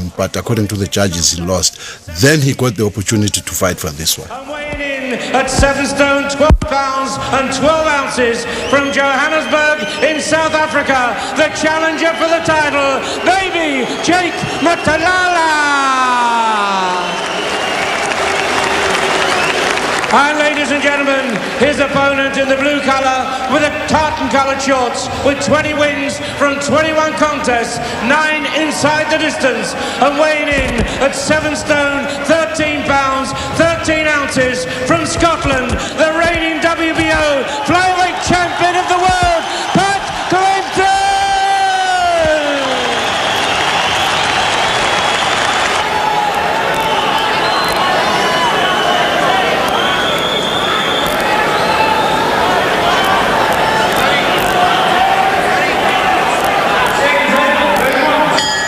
round, but according to the judges, he lost. Then he got the opportunity to fight for this one. Weighing in at 7 stone, 12 pounds and 12 ounces from Johannesburg in South Africa, the challenger for the title, Baby Jake Matlala. And ladies and gentlemen, his opponent in the blue colour with a tartan coloured shorts with 20 wins from 21 contests, 9 inside the distance, and weighing in at 7 stone, 13 pounds, 13 ounces from Scotland, the reigning WBO flyweight champion of the world, Pat Clinton!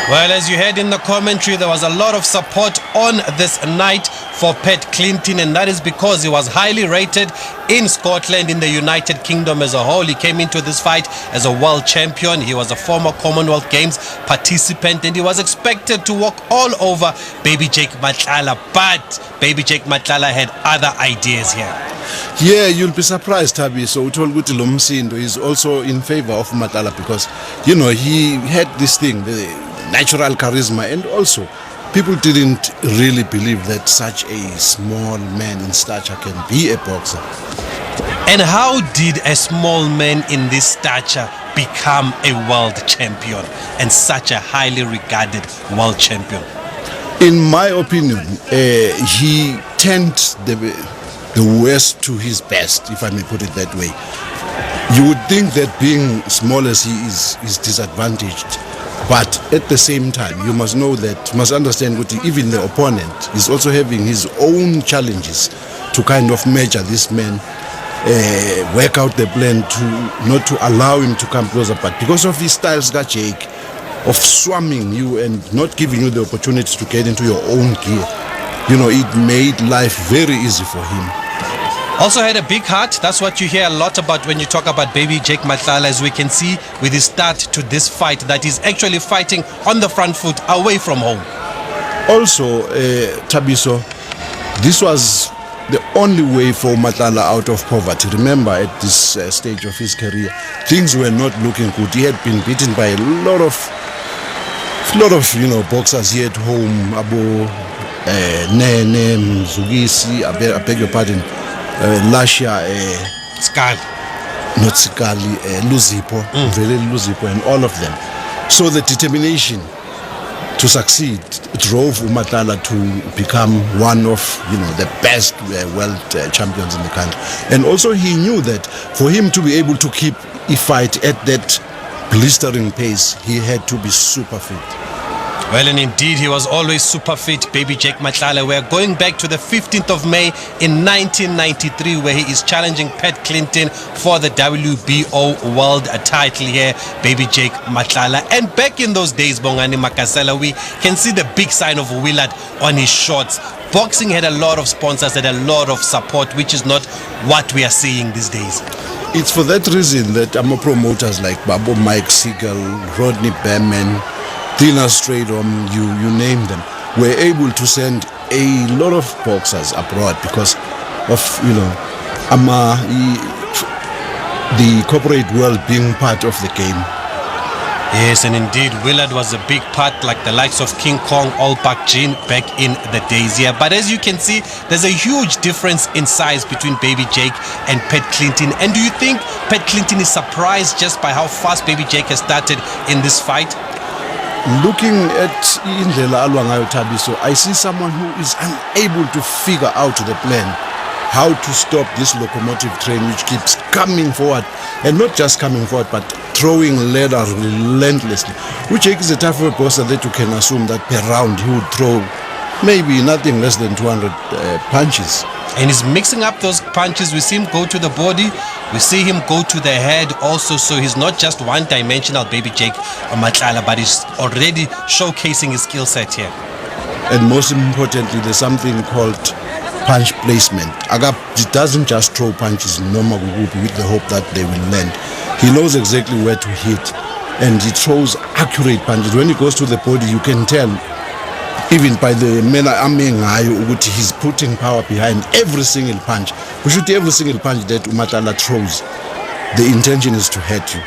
Well, as you heard in the commentary, there was a lot of support on this night for Pat Clinton, and that is because he was highly rated in Scotland, in the United Kingdom as a whole. He came into this fight as a world champion. He was a former Commonwealth Games participant, and he was expected to walk all over Baby Jake Matlala, but Baby Jake Matlala had other ideas here. Yeah, you'll be surprised, Tabi. So Utolguti Lomsindo is also in favor of Matlala because, you know, he had this thing, the natural charisma, and also people didn't really believe that such a small man in stature can be a boxer. And how did a small man in this stature become a world champion and such a highly regarded world champion? In my opinion, he turned the worst to his best, if I may put it that way. You would think that being small as he is disadvantaged. But at the same time, you must know that, you must understand that even the opponent is also having his own challenges to kind of measure this man, work out the plan to not to allow him to come closer. But because of his styles, Jake, of swarming you and not giving you the opportunity to get into your own gear, you know, it made life very easy for him. Also had a big heart. That's what you hear a lot about when you talk about Baby Jake Matlala, as we can see with his start to this fight, that he's actually fighting on the front foot away from home. Also, Tabiso, this was the only way for Matlala out of poverty. Remember, at this stage of his career, things were not looking good. He had been beaten by a lot of you know, boxers here at home. Abu Nene, Mzugisi, I beg your pardon. Lasha, Skal, not Sikali, Luzipo, very Luzipo, and all of them. So the determination to succeed drove Matlala to become one of, you know, the best world champions in the country. And also he knew that for him to be able to keep a fight at that blistering pace, he had to be super fit. Well, and indeed, he was always super fit, Baby Jake Matlala. We're going back to the 15th of May in 1993, where he is challenging Pat Clinton for the WBO world title here, Baby Jake Matlala. And back in those days, Bongani Makasela, we can see the big sign of Willard on his shorts. Boxing had a lot of sponsors, had a lot of support, which is not what we are seeing these days. It's for that reason that promoters like Babu Mike Siegel, Rodney Berman, Tina Stradom, you name them, were able to send a lot of boxers abroad because of, you know, the corporate world being part of the game. Yes, and indeed, Willard was a big part, like the likes of King Kong, All Pak Jin back in the days here. But as you can see, there's a huge difference in size between Baby Jake and Pat Clinton. And do you think Pat Clinton is surprised just by how fast Baby Jake has started in this fight? Looking at Indlela Alwangayo Tabiso, I see someone who is unable to figure out the plan, how to stop this locomotive train which keeps coming forward, and not just coming forward, but throwing leather relentlessly. Which is a tough boxer that you can assume that per round he would throw maybe nothing less than 200 punches. And he's mixing up those punches. We see him go to the body, we see him go to the head also, so he's not just one-dimensional Baby Jake Matlala, but he's already showcasing his skill set here. And most importantly, there's something called punch placement. Agap doesn't just throw punches normal with the hope that they will land. He knows exactly where to hit, and he throws accurate punches. When he goes to the body, you can tell even by the manner he's putting power behind every single punch. We should every single punch that Matala throws, the intention is to hurt you.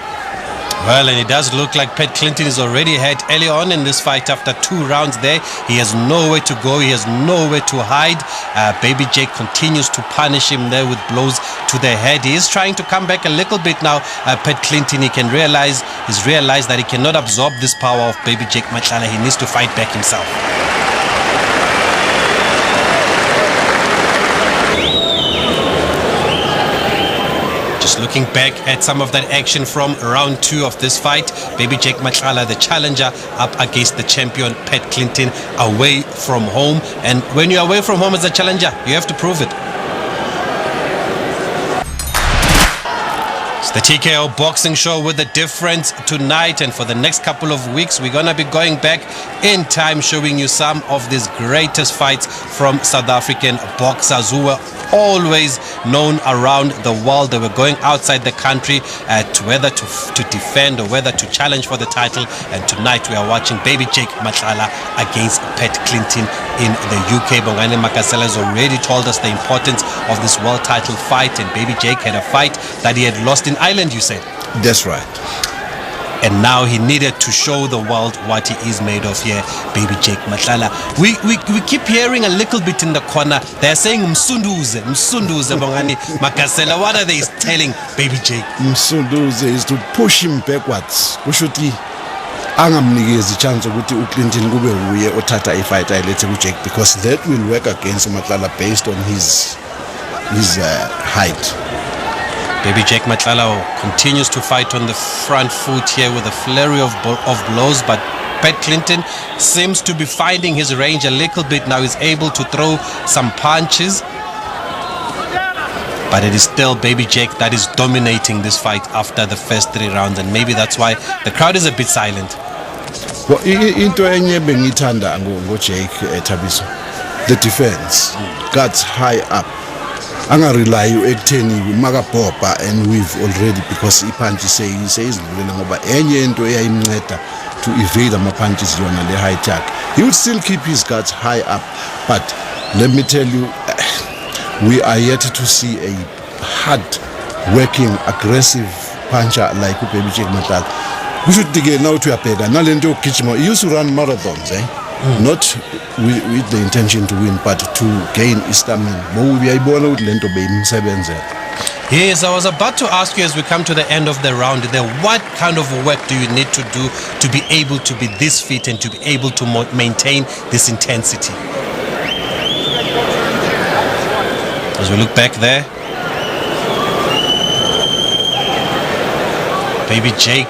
Well, and it does look like Pat Clinton is already ahead early on in this fight after 2 rounds there. He has nowhere to go. He has nowhere to hide. Baby Jake continues to punish him there with blows to the head. He is trying to come back a little bit now. Pat Clinton, he's realized that he cannot absorb this power of Baby Jake Matlala. He needs to fight back himself. Just looking back at some of that action from round 2 of this fight, Baby Jake Matlala, the challenger, up against the champion Pat Clinton, away from home. And when you're away from home as a challenger, you have to prove it. It's the TKO Boxing Show with a difference tonight, and for the next couple of weeks we're gonna be going back in time, showing you some of these greatest fights from South African boxers who were always known around the world. They were going outside the country whether to defend or whether to challenge for the title. And tonight we are watching Baby Jake Matlala against Pat Clinton in the UK. Bongani Makasela has already told us the importance of this world title fight, and Baby Jake had a fight that he had lost in Ireland, you said. That's right. And now he needed to show the world what he is made of here, Baby Jake Matlala. We keep hearing a little bit in the corner. They're saying Msunduze, Bongani Makasela. What are they telling Baby Jake? Msunduze is to push him backwards. Kushuti angamnikezi chance ukuthi uClinton kube uye othatha ifight ayilethe kuJake, because that will work against Matlala based on his height. Baby Jake Matlala continues to fight on the front foot here with a flurry of blows, but Pat Clinton seems to be finding his range a little bit now. He's able to throw some punches, but it is still Baby Jake that is dominating this fight after the first 3 rounds, and maybe that's why the crowd is a bit silent. Well, into enye bengithanda ngoJake Thabiso, the defense, guards high up. Angarely ekutheni makabhobha and we've already, because ipunch seyizidlulela ngoba enye into eyayimnceda to evade ama-punches yona le high tag. He would still keep his guards high up, but let me tell you, we are yet to see a hard-working, aggressive puncher like Baby Jake Matlala. We should dig now to uyabheka nalento yokugijima. He used to run marathons, not with the intention to win, but to gain stamina. Yes, I was about to ask you as we come to the end of the round there, what kind of work do you need to do to be able to be this fit and to be able to maintain this intensity? As we look back there, Baby Jake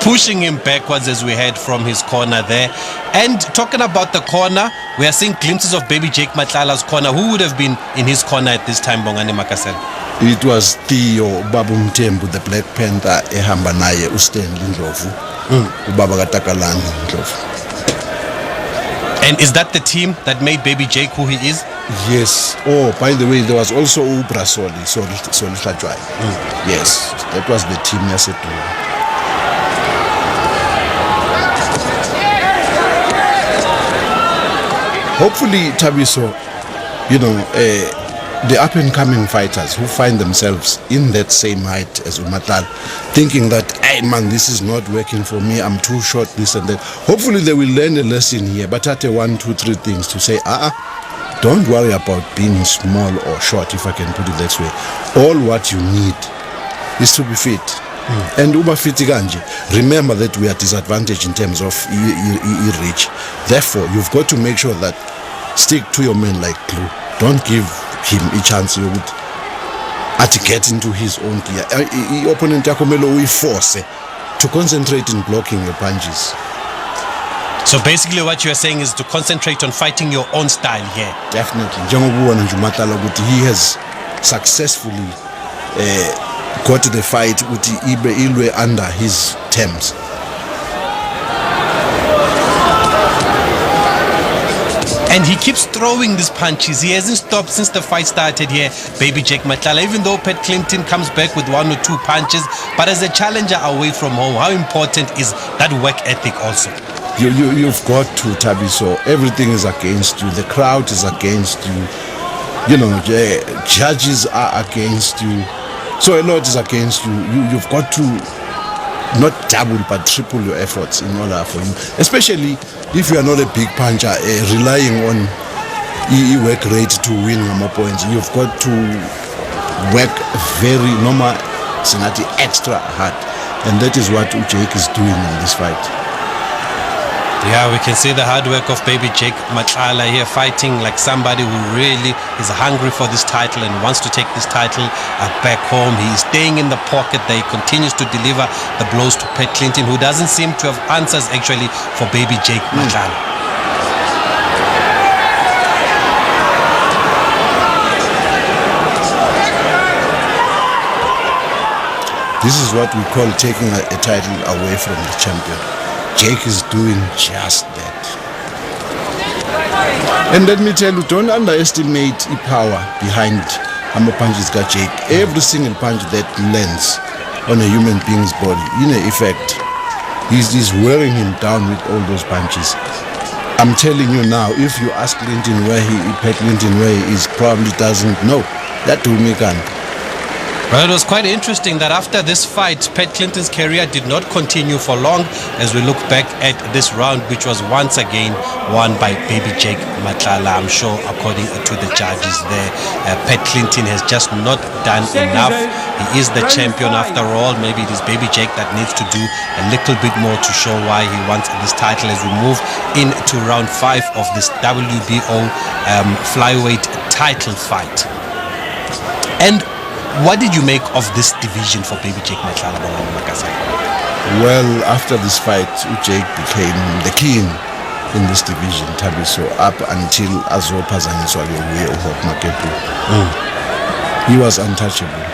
pushing him backwards as we head from his corner there. And talking about the corner, we are seeing glimpses of Baby Jake Matlala's corner. Who would have been in his corner at this time, Bongani Makasela? It was Theo Babu Mthembu, the Black Panther, ehamba naye uStanley Ndlovu, ubaba kaTakalani Ndlovu. And is that the team that made Baby Jake who he is? Yes. Oh, by the way, there was also Ubra Soli Hlajwayo. Yes, that was the team yesterday. Hopefully, Thabiso, the up-and-coming fighters who find themselves in that same height as Matlala, thinking that, hey man, this is not working for me, I'm too short, this and that. Hopefully they will learn a lesson here, but at 1, 2, 3 things to say, don't worry about being small or short, if I can put it that way. All what you need is to be fit. And uba fiti kanje, remember that we are disadvantaged in terms of reach. Therefore, you've got to make sure that stick to your man like glue. Don't give him a chance to get into his own gear. The opponent we force to concentrate in blocking your punches. So basically what you are saying is to concentrate on fighting your own style here. Definitely. He has successfully got the fight with Ilwe under his terms. And he keeps throwing these punches. He hasn't stopped since the fight started here, Baby Jake Matlala. Even though Pat Clinton comes back with 1 or 2 punches, but as a challenger away from home, how important is that work ethic also? You've got to, Tabiso. Everything is against you. The crowd is against you. You know, judges are against you. So a lot is against you. You've got to not double but triple your efforts in order for you. Especially if you are not a big puncher, relying on work rate to win more points. You've got to work very normal, extra hard. And that is what Jake is doing in this fight. Yeah, we can see the hard work of baby Jake Matlala here, fighting like somebody who really is hungry for this title and wants to take this title back home. He is staying in the pocket there. He continues to deliver the blows to Pat Clinton, who doesn't seem to have answers actually for baby Jake Matlala. This is what we call taking a title away from the champion. Jake is doing just that. And let me tell you, don't underestimate the power behind Hammer Punches got Jake. Every single punch that lands on a human being's body, in effect, he's wearing him down with all those punches. I'm telling you now, if you ask Clinton Pat Clinton where he is, probably doesn't know. That will make an. Well, it was quite interesting that after this fight, Pat Clinton's career did not continue for long as we look back at this round, which was once again won by baby Jake Matlala. I'm sure according to the judges there, Pat Clinton has just not done enough. He is the champion after all. Maybe it is baby Jake that needs to do a little bit more to show why he wants this title as we move into round 5 of this WBO flyweight title fight. And what did you make of this division for baby Jake Matlala? Well, after this fight, Jake became the king in this division, Tabiso, up until Azopa Zaniswale Makepu. He was untouchable.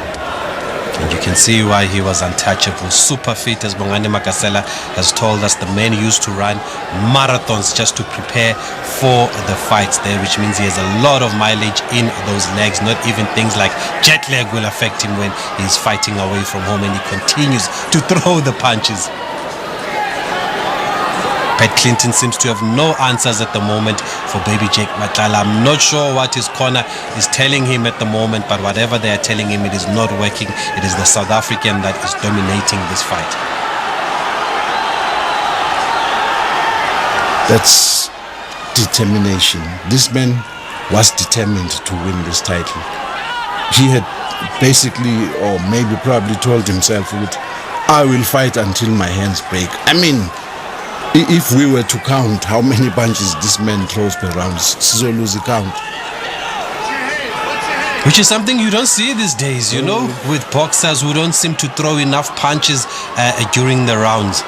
And you can see why he was untouchable. Super fit, as Bongani Makasela has told us. The man used to run marathons just to prepare for the fights there, which means he has a lot of mileage in those legs. Not even things like jet lag will affect him when he's fighting away from home, and he continues to throw the punches. Pat Clinton seems to have no answers at the moment for baby Jake Matlala. I'm not sure what his corner is telling him at the moment, but whatever they are telling him, it is not working. It is the South African that is dominating this fight. That's determination. This man was determined to win this title. He had basically, or maybe probably told himself, I will fight until my hands break. I mean, if we were to count how many punches this man throws per round, Sizo lose the count. Which is something you don't see these days, you know, with boxers who don't seem to throw enough punches during the rounds.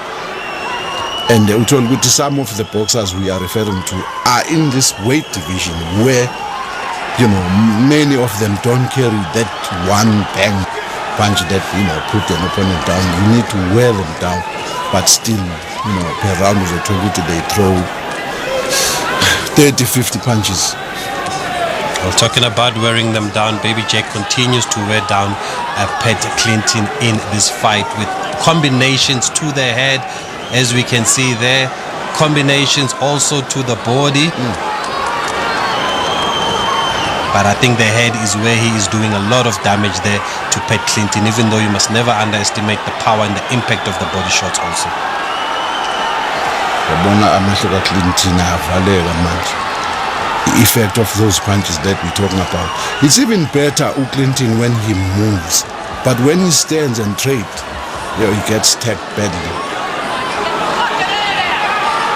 And some of the boxers we are referring to are in this weight division where, you know, many of them don't carry that one bang punch that, you know, put an opponent down. You need to wear them down, but still, you know, per round of the 20, they throw 30, 50 punches. Well, talking about wearing them down, baby Jake continues to wear down Pat Clinton in this fight with combinations to the head, as we can see there, combinations also to the body. But I think the head is where he is doing a lot of damage there to Pat Clinton, even though you must never underestimate the power and the impact of the body shots also. The effect of those punches that we're talking about. It's even better Clinton when he moves, but when he stands and trades, you know, he gets tagged badly.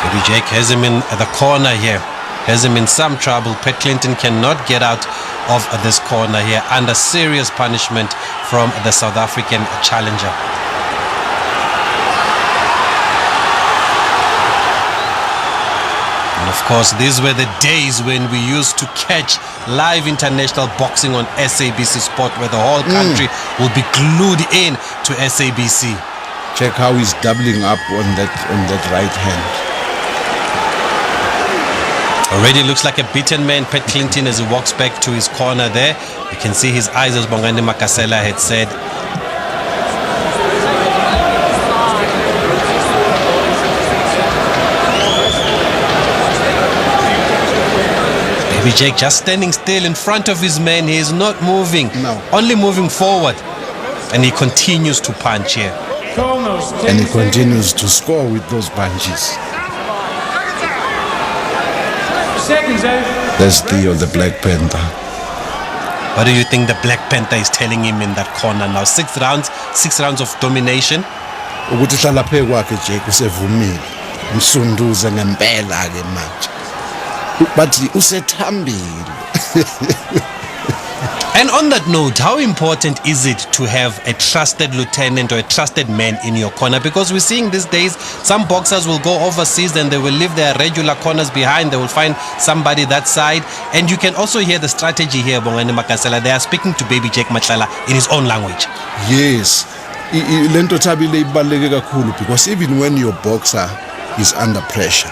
Baby Jake has him in the corner here, has him in some trouble. Pat Clinton cannot get out of this corner here under serious punishment from the South African challenger. And of course, these were the days when we used to catch live international boxing on SABC Sport, where the whole country will be glued in to SABC. Check how he's doubling up on that right hand. Already looks like a beaten man, Pat Clinton, as he walks back to his corner there. You can see his eyes, as Bongani Makasela had said. Baby Jake just standing still in front of his man. He is not moving, No. only moving forward. And he continues to punch here. Corners, 10 And he seconds. continues to score with those punches. Seconds out. That's Theo the Black Panther. What do you think the Black Panther is telling him in that corner now? 6 rounds of domination. Ukuthi hlala phe kwakhe Jake usevumile. Umsunduze ngempela ke manje. But usethambile. And on that note, how important is it to have a trusted lieutenant or a trusted man in your corner? Because we're seeing these days, some boxers will go overseas and they will leave their regular corners behind. They will find somebody that side. And you can also hear the strategy here, Bongani Makasela. They are speaking to Baby Jake Matlala in his own language. Yes. Lento Thabile ibaluleke kakhulu because even when your boxer is under pressure,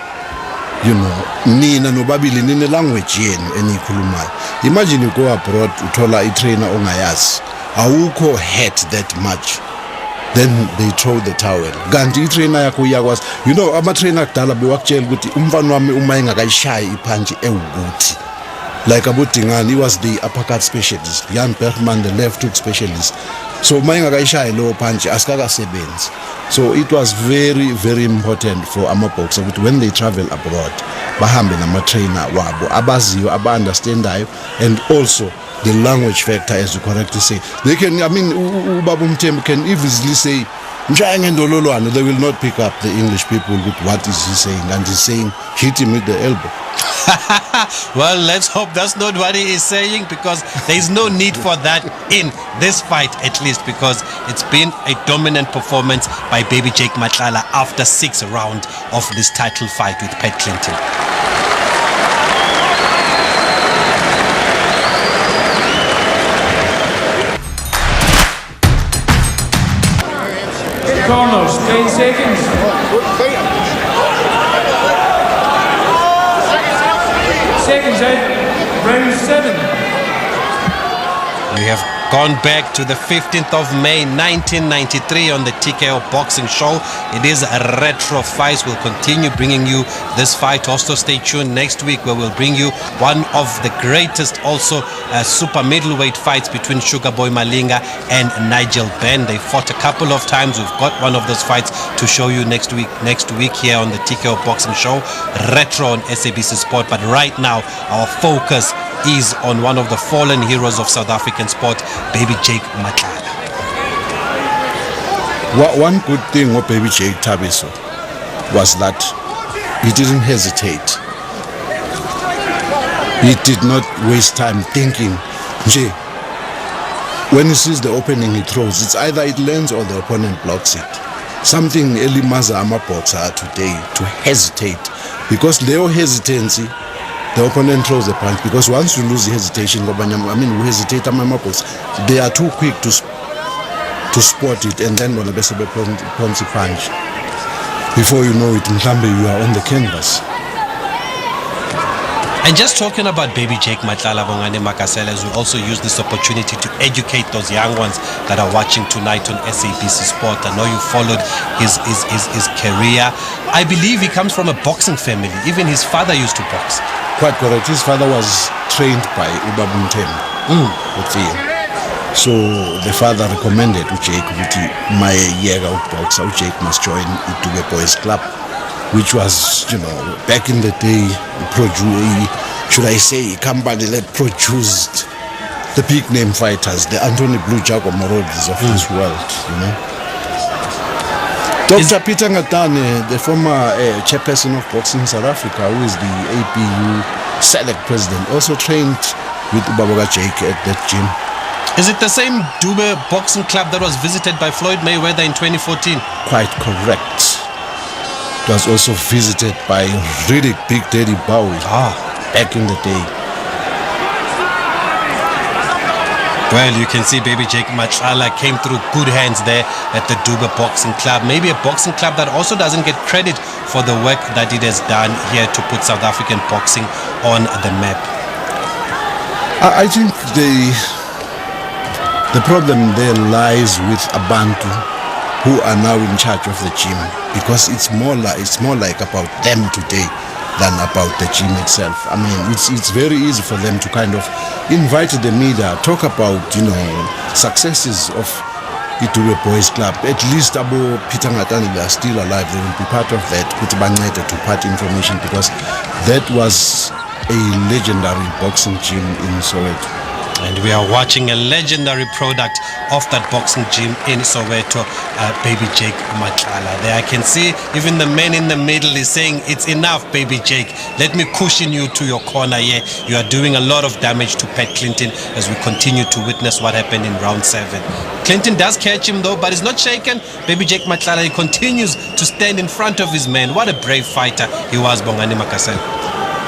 you know, nina nobabili nine language yenu enikhulumayo. Imagine you go abroad uthola i-trainer ongayazi. Awukho hurt that much. Then they throw the towel. Kanti i-trainer yakho uyakwazi. You know, ama-trainer kudala bewakutshela ukuthi umfana wami uma engakayishayi iphantshi ewukuthi. Like Abu Dingane, he was the uppercut specialist. Jan Bergman, the left hook specialist. So uma engakayishayi lowo punch asikakasebenzi. So it was very, very important for amaboxer ukuthi when they travel abroad, bahambe nama-trainer wabo abaziyo, aba-understandayo, and also the language factor, as you correctly say. They can, I mean, Ubaba Mthembu can easily say, "Mshaya ngendololwane," they will not pick up the English people with what is he saying, and he's saying, hit him with the elbow. Well, let's hope that's not what he is saying, because there is no need for that in this fight, at least, because it's been a dominant performance by Baby Jake Matlala after 6 rounds of this title fight with Pat Clinton. Corners, 10 seconds. Seconds out. Round 7. We have gone back to the 15th of May 1993 on the TKO Boxing Show. It is a retro fight. We'll continue bringing you this fight. Also stay tuned next week where we'll bring you one of the greatest also super middleweight fights between Sugar Boy Malinga and Nigel Benn. They fought a couple of times. We've got one of those fights to show you next week here on the TKO Boxing Show. Retro on SABC Sport. But right now our focus is on one of the fallen heroes of South African sport, Baby Jake Matlala. One good thing with Baby Jake Thabiso was that he didn't hesitate. He did not waste time thinking. When he sees the opening he throws, it's either it lands or the opponent blocks it. Something elimaza amaboxer today to hesitate, because Leo hesitancy, the opponent throws the punch, because once you lose the hesitation, we hesitate, they are too quick to spot it, and then when the best punch, before you know it, mhlambe you are on the canvas. And just talking about Baby Jake Matlala, Bongani Makasela, we also use this opportunity to educate those young ones that are watching tonight on SABC Sport. I know you followed his career. I believe he comes from a boxing family. Even his father used to box. Quite correct. His father was trained by Ubaba Mthembu. So the father recommended Jake my yega boxer. Jake must join the Boys Club, which was, back in the day, should I say, a company that produced the big name fighters, the Anthony Blue Jago Morodis of this world, Dr. Peter Ngatane, the former chairperson of Boxing in South Africa, who is the APU select president, also trained with Ubaba Jake at that gym. Is it the same Dube Boxing Club that was visited by Floyd Mayweather in 2014? Quite correct. It was also visited by really Big Daddy Bowie back in the day. Well, you can see Baby Jake Matlala came through good hands there at the Dube Boxing Club. Maybe a boxing club that also doesn't get credit for the work that it has done here to put South African boxing on the map. I think the problem there lies with Abantu, who are now in charge of the gym, because it's more like about them today than about the gym itself. I mean, it's very easy for them to kind of invite the media, talk about, successes of Itube Boys Club. At least Abo Peter Ngatani, they are still alive. They will be part of that, Kuti Banete to part information, because that was a legendary boxing gym in Soweto. And we are watching a legendary product of that boxing gym in Soweto, Baby Jake Matlala. There I can see even the man in the middle is saying, it's enough, Baby Jake. Let me cushion you to your corner here. You are doing a lot of damage to Pat Clinton as we continue to witness what happened in round 7. Clinton does catch him though, but he's not shaken. Baby Jake Matlala, he continues to stand in front of his man. What a brave fighter he was, Bongani Makasela.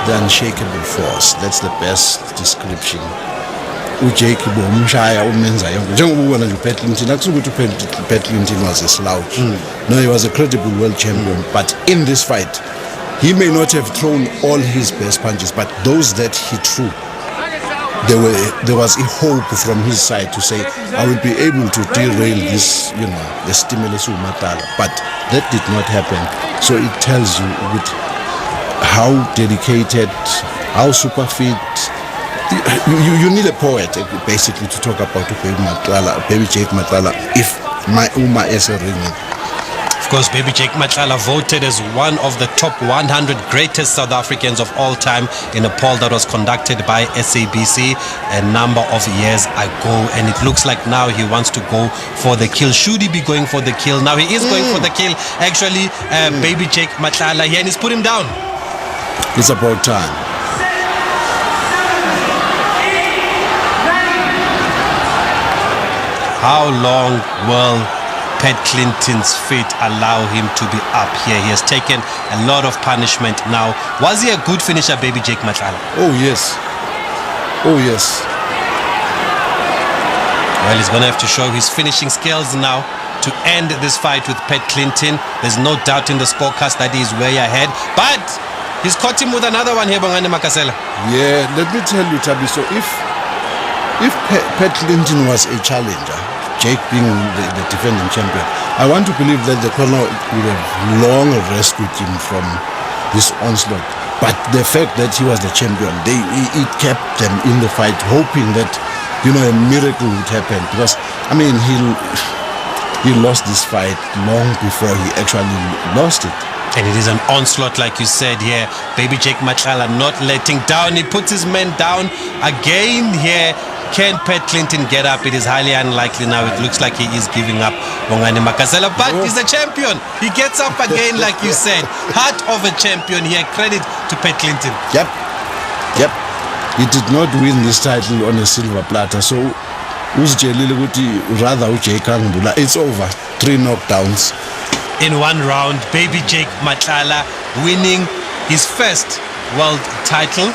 The unshakable force, that's the best description. Ujake bomshaya umenza yonke njengoba ubona nje Pat Clinton akusukuthi Pat Clinton was a slouch. No, he was a credible world champion, but in this fight he may not have thrown all his best punches, but those that he threw, there was a hope from his side to say, I will be able to derail this, the stimulus of Matala, but that did not happen. So it tells you how dedicated, how super fit. You need a poet basically to talk about Baby Jake Matlala if my Uma is a ringing. Of course, Baby Jake Matlala voted as one of the top 100 greatest South Africans of all time in a poll that was conducted by SABC a number of years ago. And it looks like now he wants to go for the kill. Should he be going for the kill? Now he is going for the kill. Actually, Baby Jake Matlala here, and he's put him down. It's about time. How long will Pat Clinton's feet allow him to be up here? He has taken a lot of punishment now. Was he a good finisher, Baby Jake Matlala? Oh, yes. Oh, yes. Well, he's going to have to show his finishing skills now to end this fight with Pat Clinton. There's no doubt in the scorecast that he's way ahead. But he's caught him with another one here, Bongani Makasela. Yeah, let me tell you, Tabi, so if Pat Clinton was a challenger, Jake being the defending champion, I want to believe that the corner would have long rescued him from this onslaught. But the fact that he was the champion, it kept them in the fight, hoping that a miracle would happen. Because he lost this fight long before he actually lost it. And it is an onslaught, like you said here. Baby Jake Matlala not letting down. He puts his men down again here. Can Pat Clinton get up? It is highly unlikely now. It looks like he is giving up, Bongani Makasela. But he's a champion. He gets up again, like you said. Heart of a champion here. Credit to Pat Clinton. Yep. He did not win this title on a silver platter. So, rather it's over. 3 knockdowns. In one round, Baby Jake Matlala winning his first world title.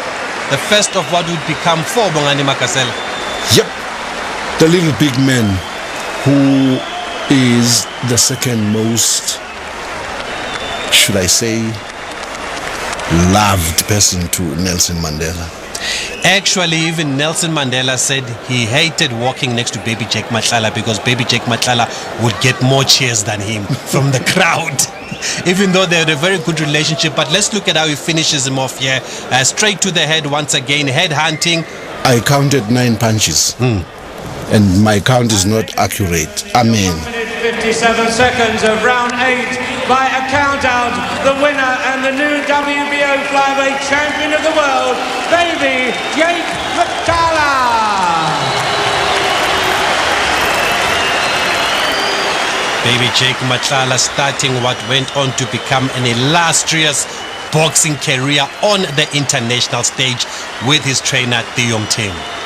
The first of what would become 4, Bongani Makasela. Yep, the little big man who is the second most, should I say, loved person to Nelson Mandela. Actually, even Nelson Mandela said he hated walking next to Baby Jake Matlala because Baby Jake Matlala would get more cheers than him from the crowd. Even though they had a very good relationship. But let's look at how he finishes him off here. Straight to the head once again, head hunting. I counted 9 punches. And my count is not accurate. 57 seconds of round 8 by a count out. The winner and the new WBO flyweight champion of the world, Baby Jake Matlala. Baby Jake Matlala starting what went on to become an illustrious boxing career on the international stage with his trainer Theo Mthembu.